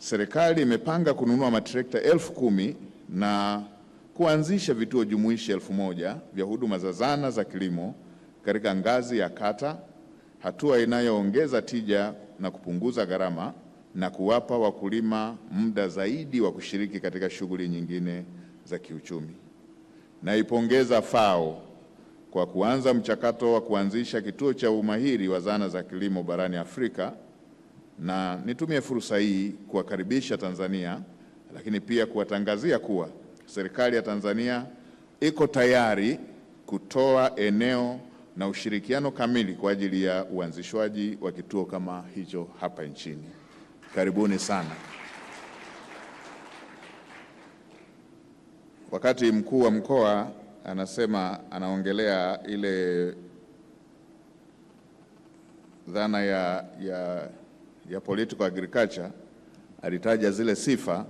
serikali imepanga kununua matrekta 10,000 na kuanzisha vituo jumuishi 1,000 vya huduma za zana za kilimo katika ngazi ya kata, hatua inayoongeza tija na kupunguza gharama na kuwapa wakulima muda zaidi wa kushiriki katika shughuli nyingine za kiuchumi. Naipongeza FAO kwa kuanza mchakato wa kuanzisha kituo cha umahiri wa zana za kilimo barani Afrika, na nitumie fursa hii kuwakaribisha Tanzania, lakini pia kuwatangazia kuwa serikali ya Tanzania iko tayari kutoa eneo na ushirikiano kamili kwa ajili ya uanzishwaji wa kituo kama hicho hapa nchini. Karibuni sana. Wakati mkuu wa mkoa anaongelea ile dhana ya political agriculture, alitaja zile sifa.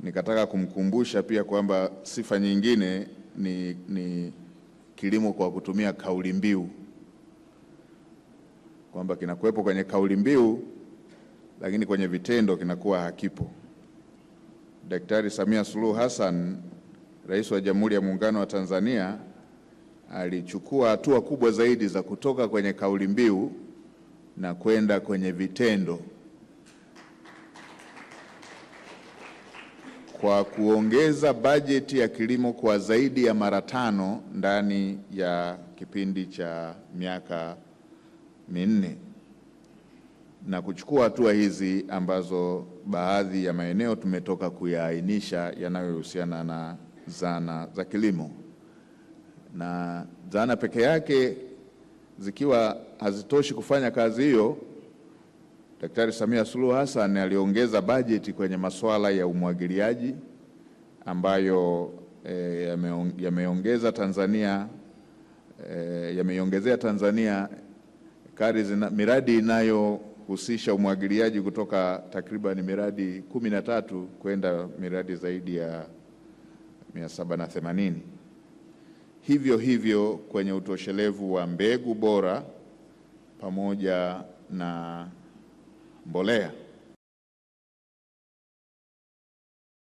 Nikataka kumkumbusha pia kwamba sifa nyingine ni kilimo kwa kutumia kauli mbiu, kwamba kinakuwepo kwenye kauli mbiu lakini kwenye vitendo kinakuwa hakipo. Daktari Samia Suluhu Hassan, Rais wa Jamhuri ya Muungano wa Tanzania, alichukua hatua kubwa zaidi za kutoka kwenye kauli mbiu na kwenda kwenye vitendo kwa kuongeza bajeti ya kilimo kwa zaidi ya mara 5 ndani ya kipindi cha miaka 4, na kuchukua hatua hizi ambazo baadhi ya maeneo tumetoka kuyaainisha yanayohusiana na zana za kilimo. Na zana peke yake zikiwa hazitoshi kufanya kazi hiyo, Daktari Samia Suluhu Hassan aliongeza bajeti kwenye masuala ya umwagiliaji ambayo yameongezea Tanzania miradi inayohusisha umwagiliaji kutoka takriban miradi 13 kwenda miradi zaidi ya 780. Hivyo kwenye utoshelevu wa mbegu bora pamoja na mbolea.